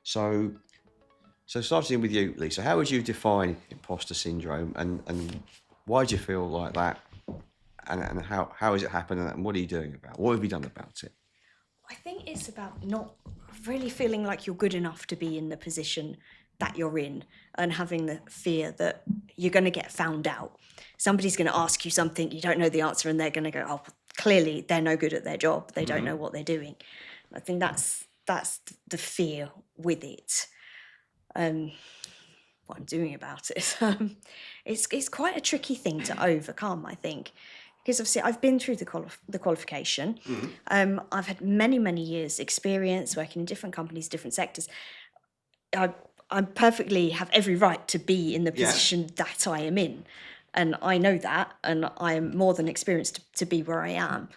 So, so starting with you, Lisa, how would you define imposter syndrome, and why do you feel like that, and how has it happened, and what are you doing about it? What have you done about it? I think it's about not really feeling like you're good enough to be in the position that you're in, and having the fear that you're going to get found out. Somebody's going to ask you something, you don't know the answer, and they're going to go, oh, clearly they're no good at their job. They don't know what they're doing. I think that's the fear with it. What I'm doing about it. It's quite a tricky thing to overcome, I think, because obviously I've been through the qualification. I've had many years experience working in different companies, different sectors. I perfectly have every right to be in the position that I am in, and I know that, and I'm more than experienced to be where I am.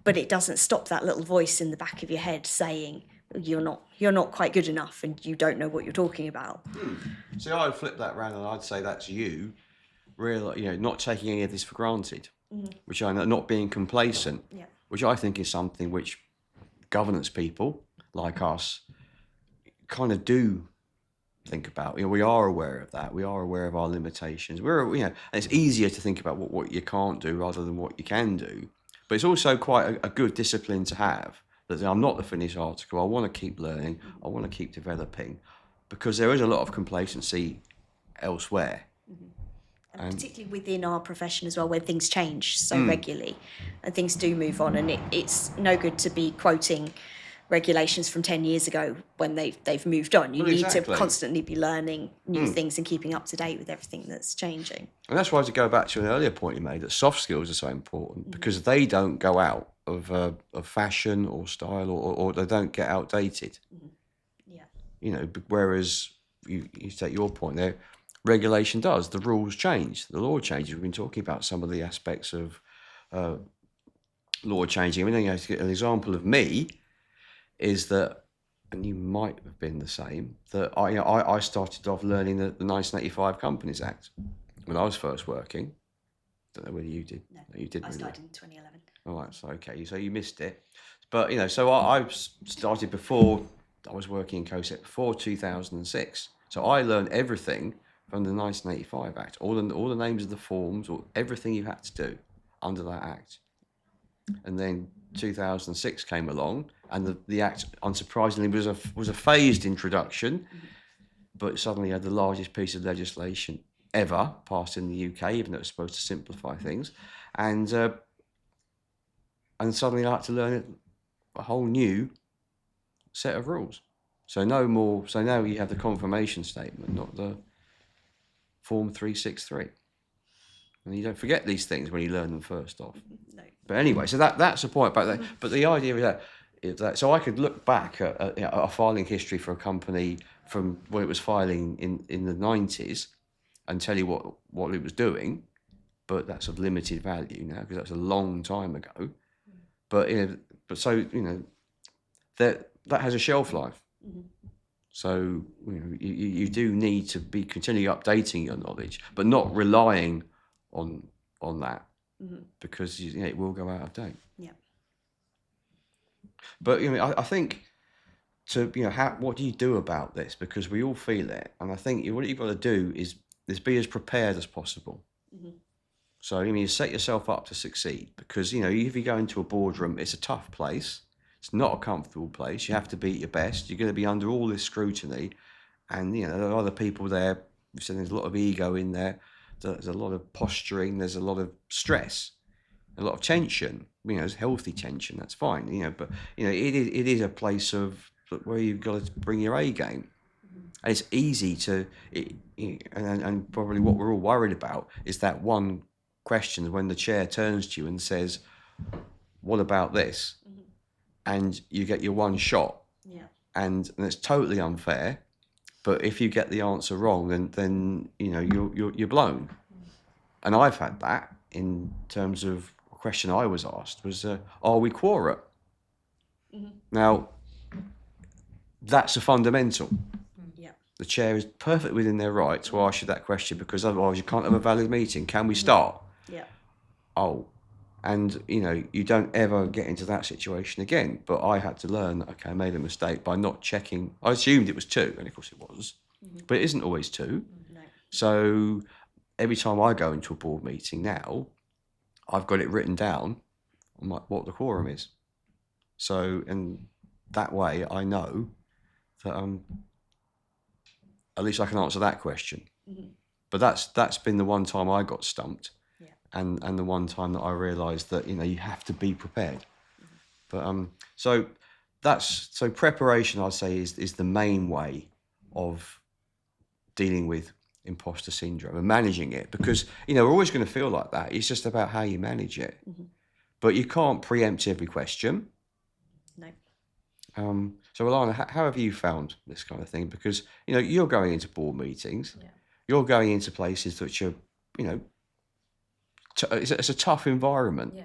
But it doesn't stop that little voice in the back of your head saying you're not quite good enough and you don't know what you're talking about. See, I'd flip that around and I'd say that's you, really, not taking any of this for granted, which I know, not being complacent, Yeah. which I think is something which governance people like us kind of do think about. We are aware of that. We are aware of our limitations. And it's easier to think about what you can't do rather than what you can do. But it's also quite a good discipline to have, that I'm not the finished article. I want to keep learning. I want to keep developing, because there is a lot of complacency elsewhere. And particularly within our profession as well, where things change so regularly and things do move on, and it's no good to be quoting regulations from 10 years ago when they've moved on. You Well, need exactly. to constantly be learning new things and keeping up to date with everything that's changing. And that's why, to go back to an earlier point you made, that soft skills are so important, because they don't go out of fashion or style, or they don't get outdated. Yeah. Whereas you take your point there, regulation does. The rules change, the law changes. We've been talking about some of the aspects of law changing. I mean, an example of me is that, and you might have been the same, that I started off learning the 1985 Companies Act when I was first working. Don't know whether you did. No, you did. I Really. started in 2011. All right, so okay, so you missed it, but so I started before. I was working in CoSecs before 2006, so I learned everything from the 1985 Act, all the names of the forms, or everything you had to do under that Act. And then 2006 came along, and the Act, unsurprisingly, was a phased introduction, but suddenly had the largest piece of legislation ever passed in the UK, even though it was supposed to simplify things, and suddenly I had to learn a whole new set of rules. So no more. So now you have the confirmation statement, not the Form 363. And you don't forget these things when you learn them first off. No. But anyway, so that's the point about that. But the idea is that so I could look back at a filing history for a company from when it was filing in the 90s and tell you what it was doing, but that's of limited value now, because that's a long time ago. But that has a shelf life. So you do need to be continually updating your knowledge, but not relying on that, because it will go out of date. Yeah. But I think what do you do about this? Because we all feel it, and I think what you've got to do is be as prepared as possible. So you set yourself up to succeed, because if you go into a boardroom, it's a tough place. It's not a comfortable place. You have to be at your best. You're going to be under all this scrutiny, and there are other people there. So there's a lot of ego in there. There's a lot of posturing. There's a lot of stress, a lot of tension. It's healthy tension. That's fine. But it is a place of where you've got to bring your A game. And it's easy to, and probably what we're all worried about is that one question when the chair turns to you and says, "What about this?" And you get your one shot. Yeah. And it's totally unfair. But if you get the answer wrong, then you're blown. And I've had that in terms of a question I was asked was, "Are we quorate?" Now, that's a fundamental. Yeah. The chair is perfectly within their right to ask you that question, because otherwise you can't have a valid meeting. Can we start? Yeah. Oh, And, you don't ever get into that situation again. But I had to learn that, okay, I made a mistake by not checking. I assumed it was 2, and of course it was. But it isn't always 2. No. So every time I go into a board meeting now, I've got it written down on what the quorum is. So, and that way I know that at least I can answer that question. But that's been the one time I got stumped. And the one time that I realised that you have to be prepared. But so preparation, I'd say, is the main way of dealing with imposter syndrome and managing it, because we're always going to feel like that. It's just about how you manage it. But you can't preempt every question. No. So Alana, how have you found this kind of thing? Because you're going into board meetings, you're going into places which are it's a tough environment. Yeah.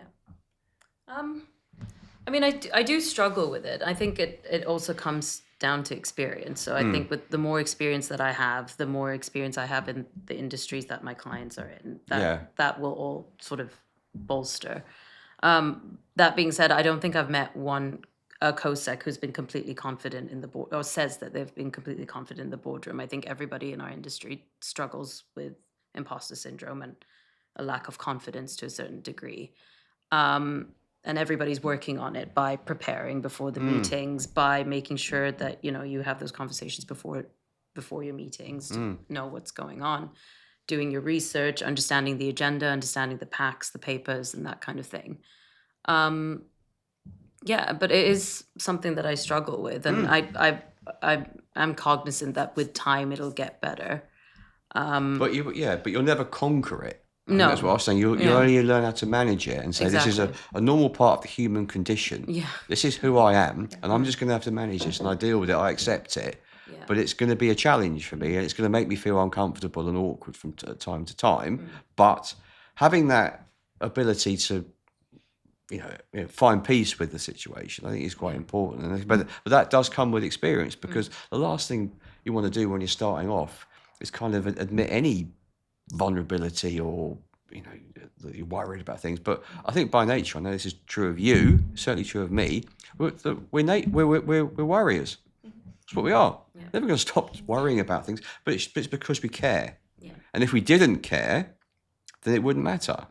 I mean, I do struggle with it. I think it also comes down to experience. So I think with the more experience that I have, the more experience I have in the industries that my clients are in, that will all sort of bolster. That being said, I don't think I've met a CoSec who's been completely confident in the board, or says that they've been completely confident in the boardroom. I think everybody in our industry struggles with imposter syndrome and a lack of confidence to a certain degree. And everybody's working on it by preparing before the meetings, by making sure that, you have those conversations before your meetings to know what's going on, doing your research, understanding the agenda, understanding the packs, the papers, and that kind of thing. Yeah, but it is something that I struggle with, and I'm cognizant that with time it'll get better. But you'll never conquer it. No. That's what I was saying. You only learn how to manage it and say, this is a normal part of the human condition. Yeah. This is who I am, and I'm just going to have to manage this, and I deal with it. I accept it. Yeah. But it's going to be a challenge for me, and it's going to make me feel uncomfortable and awkward from time to time. But having that ability to find peace with the situation, I think is quite important. But that does come with experience, because the last thing you want to do when you're starting off is kind of admit any vulnerability or that you're worried about things. But I think by nature, I know this is true of you, certainly true of me, we're worriers. That's what we are. Never going to stop worrying about things, but it's because we care. And if we didn't care, then it wouldn't matter.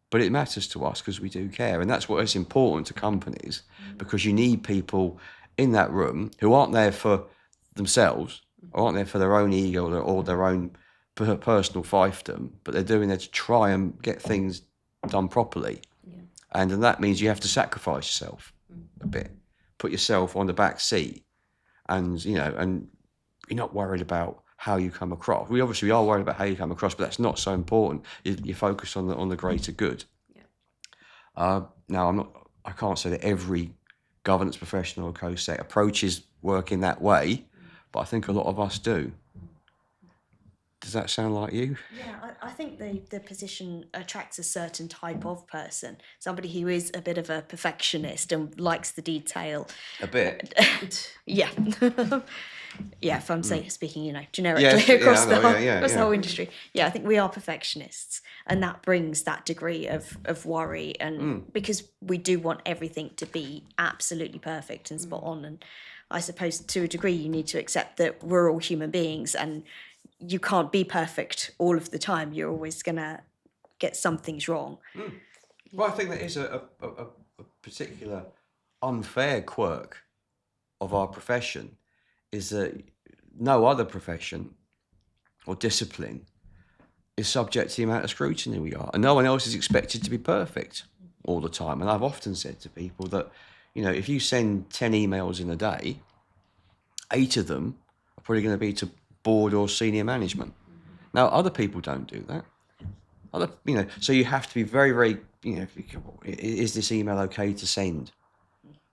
But it matters to us because we do care. And that's what is important to companies, because you need people in that room who aren't there for themselves, or aren't there for their own ego or their own personal fiefdom, but they're doing it to try and get things done properly. And that means you have to sacrifice yourself a bit, put yourself on the back seat, and and you're not worried about how you come across. We obviously are worried about how you come across, but that's not so important. You focus on the greater good. Now I can't say that every governance professional or CoSec approaches work in that way, but I think a lot of us do. Does that sound like you? Yeah, I think the position attracts a certain type of person, somebody who is a bit of a perfectionist and likes the detail. A bit. Yeah. Yeah, if I'm speaking, generically across the whole industry. Yeah, I think we are perfectionists, and that brings that degree of worry, and because we do want everything to be absolutely perfect and spot on. And I suppose to a degree you need to accept that we're all human beings, and you can't be perfect all of the time. You're always going to get some things wrong. Well, I think that is a particular unfair quirk of our profession, is that no other profession or discipline is subject to the amount of scrutiny we are. And no one else is expected to be perfect all the time. And I've often said to people that, if you send 10 emails in a day, 8 of them are probably going to be to board or senior management. Now, other people don't do that. So you have to be very, very, is this email okay to send?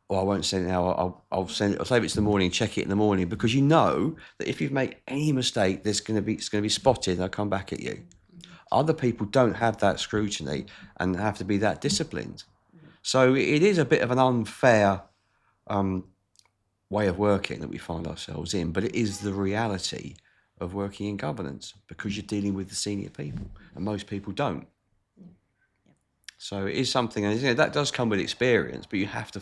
Or I won't send it now. I'll send it. I'll save it to the morning. Check it in the morning, because you know that if you make any mistake, it's going to be spotted, and I'll come back at you. Other people don't have that scrutiny and have to be that disciplined. So it is a bit of an unfair way of working that we find ourselves in, but it is the reality of working in governance, because you're dealing with the senior people, and most people don't. So it is something, and that does come with experience, but you have to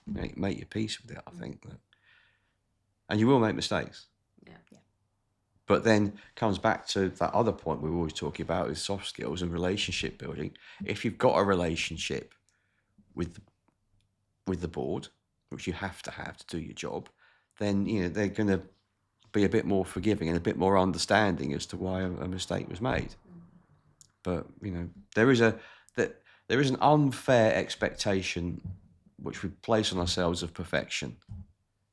make your peace with it, I think. And you will make mistakes. Yeah. But then comes back to that other point we were always talking about is soft skills and relationship building. If you've got a relationship with the board, which you have to do your job, then they're going to be a bit more forgiving and a bit more understanding as to why a mistake was made. But there is an unfair expectation which we place on ourselves of perfection,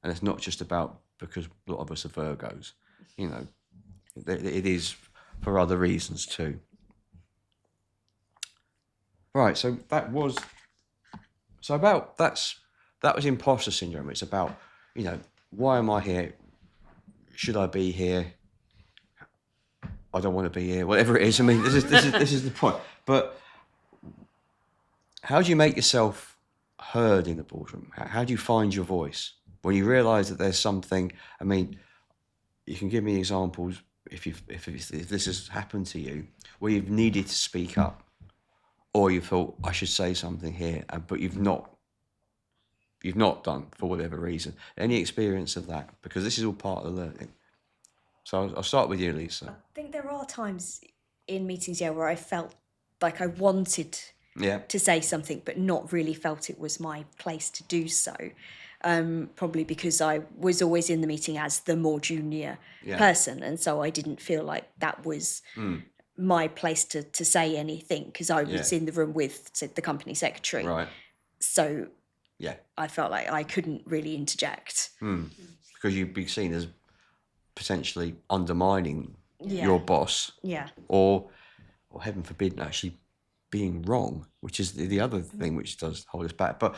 and it's not just about because a lot of us are Virgos. It is for other reasons too. Right, so that was imposter syndrome. It's about why am I here? Should I be here? I don't want to be here. Whatever it is. I mean, this is the point. But how do you make yourself heard in the boardroom? How do you find your voice when you realise that there's something? I mean, you can give me examples if this has happened to you where you've needed to speak up, or you thought I should say something here, but you've not done for whatever reason. Any experience of that? Because this is all part of the learning. So I'll start with you, Lisa. I think there are times in meetings, where I felt like I wanted to say something, but not really felt it was my place to do so. Probably because I was always in the meeting as the more junior person, and so I didn't feel like that was my place to say anything, because I was in the room with, say, the company secretary. Right. So I felt like I couldn't really interject. Because you'd be seen as potentially undermining your boss. Yeah. Or heaven forbid, actually being wrong, which is the other thing which does hold us back. But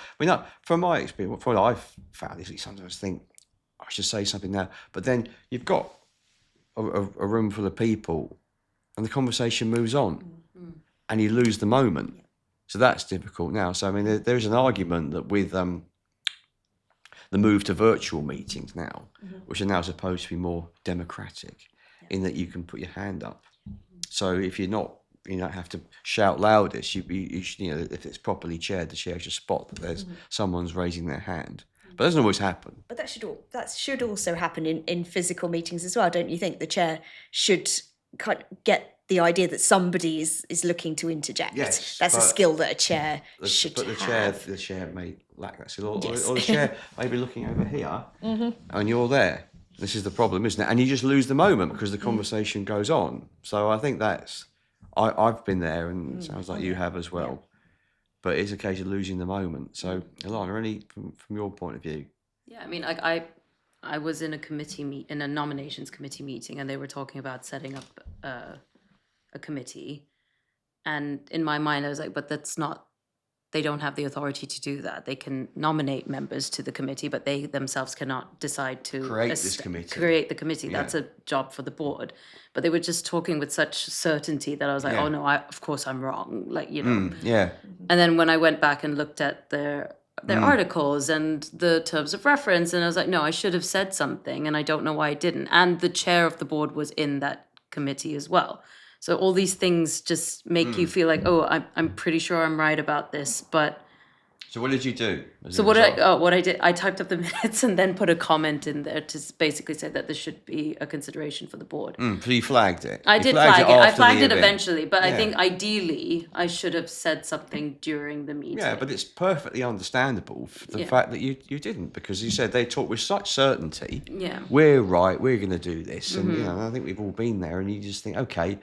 from my experience, from what I've found is sometimes think I should say something now, but then you've got a room full of people and the conversation moves on and you lose the moment. So that's difficult now. So I mean, there's an argument that with the move to virtual meetings now, which are now supposed to be more democratic, in that you can put your hand up. So if you don't have to shout loudest. You should, if it's properly chaired, the chair should spot that there's someone's raising their hand. But it doesn't always happen. But that should also happen in physical meetings as well, don't you think? The chair should kind of get the idea that somebody is looking to interject. Yes, that's a skill that a chair should have. But the chair may lack that skill, or the chair may be looking over here, and you're there. This is the problem, isn't it? And you just lose the moment because the conversation goes on. So I think that's. I've been there, and it sounds like you have as well. Yeah. But it's a case of losing the moment. So, Ilana, any from your point of view? Yeah, I mean, I was in a nominations committee meeting, and they were talking about setting up a committee. And in my mind, I was like, but they don't have the authority to do that. They can nominate members to the committee, but they themselves cannot decide to create this committee. Create the committee. Yeah. That's a job for the board. But they were just talking with such certainty that I was like, oh no, of course I'm wrong. Yeah. And then when I went back and looked at their articles and the terms of reference, and I was like, no, I should have said something, and I don't know why I didn't. And the chair of the board was in that committee as well. So all these things just make you feel like, oh, I'm pretty sure I'm right about this, but. So what did you do? What I did, I typed up the minutes and then put a comment in there to basically say that this should be a consideration for the board. So you flagged it. I did flag it. I flagged it eventually, but I think ideally I should have said something during the meeting. Yeah, but it's perfectly understandable the fact that you didn't, because you said they talk with such certainty. Yeah, we're right. We're going to do this, and I think we've all been there. And you just think, okay,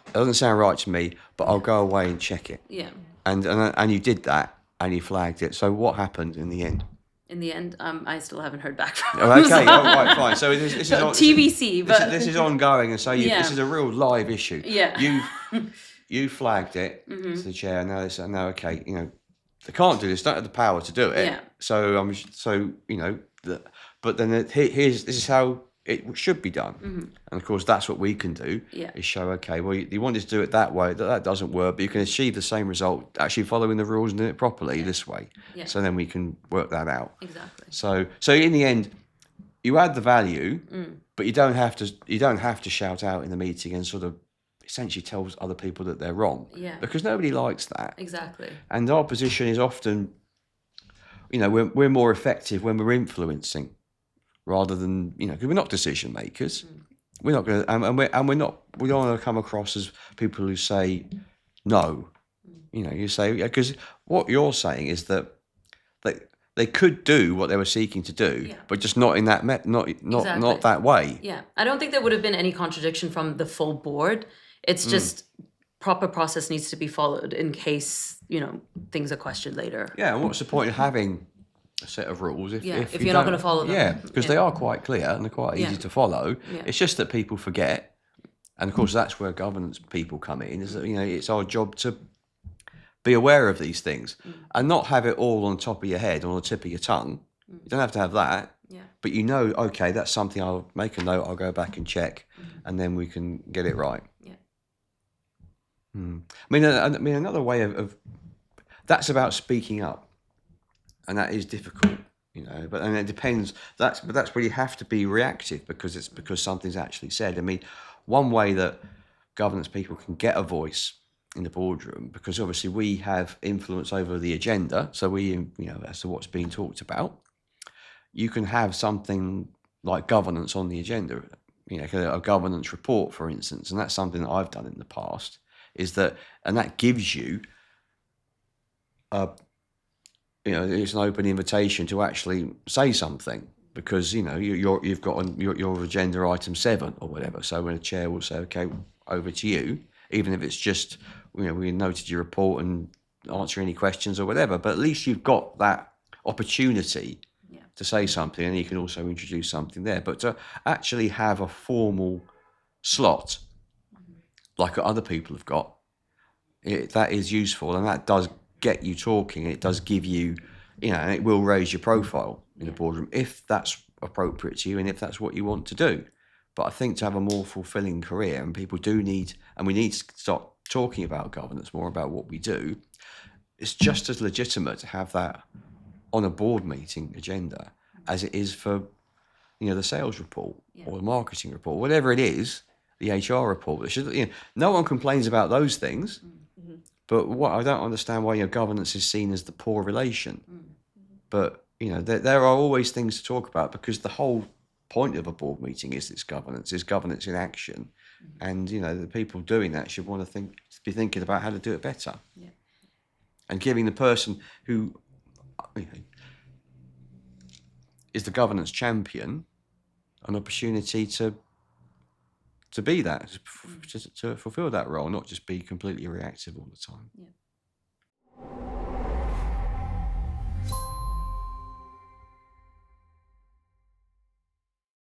it doesn't sound right to me, but I'll go away and check it. Yeah, and you did that. And you flagged it. So what happened in the end? In the end, I still haven't heard back from them. Okay, right, fine. So this is on, TBC, but this is ongoing, and so this is a real live issue. Yeah, you flagged it to the chair. Now they say, no, okay, they can't do this. Don't have the power to do it. Yeah. So but then this is how it should be done. And of course, that's what we can do, is show, okay, well, you wanted to do it that way, that doesn't work, but you can achieve the same result actually following the rules and doing it properly this way. Yeah. So then we can work that out. Exactly. So in the end, you add the value, but you don't have to shout out in the meeting and sort of essentially tells other people that they're wrong. Yeah. Because nobody likes that. Exactly. And our position is often, we're more effective when we're influencing rather than, because we're not decision makers. We're not going to, we don't want to come across as people who say no. You say, because what you're saying is that they could do what they were seeking to do, but just not in that not that way. Yeah, I don't think there would have been any contradiction from the full board. It's just proper process needs to be followed in case things are questioned later. Yeah, and what's the point of having a set of rules if you're not going to follow them? Yeah, because they are quite clear and they're quite easy to follow. Yeah. It's just that people forget, and of course that's where governance people come in. Is that it's our job to be aware of these things and not have it all on top of your head, on the tip of your tongue. You don't have to have that. Yeah. But okay, that's something I'll make a note, I'll go back and check, and then we can get it right. Yeah. I mean, another way of that's about speaking up, and that is difficult, But it depends. That's where you have to be reactive because something's actually said. I mean, one way that governance people can get a voice in the boardroom, because obviously we have influence over the agenda, so we, as to what's being talked about. You can have something like governance on the agenda, a governance report, for instance, and that's something that I've done in the past. And that gives you, it's an open invitation to actually say something because you've got on your agenda item 7 or whatever. So when a chair will say, "Okay, over to you," even if it's just we noted your report and answer any questions or whatever, but at least you've got that opportunity to say something, and you can also introduce something there. But to actually have a formal slot like other people have got, that is useful, and that does get you talking. It does give you, and it will raise your profile in the boardroom if that's appropriate to you and if that's what you want to do. But I think to have a more fulfilling career, and people do need, and we need to start talking about governance more, about what we do, it's just as legitimate to have that on a board meeting agenda as it is for, the sales report or the marketing report, whatever it is, the HR report. No one complains about those things, but what I don't understand why governance is seen as the poor relation. But there are always things to talk about because the whole point of a board meeting is governance in action, and the people doing that should want to be thinking about how to do it better, and giving the person who is the governance champion an opportunity to be that, to fulfill that role, not just be completely reactive all the time. Yeah.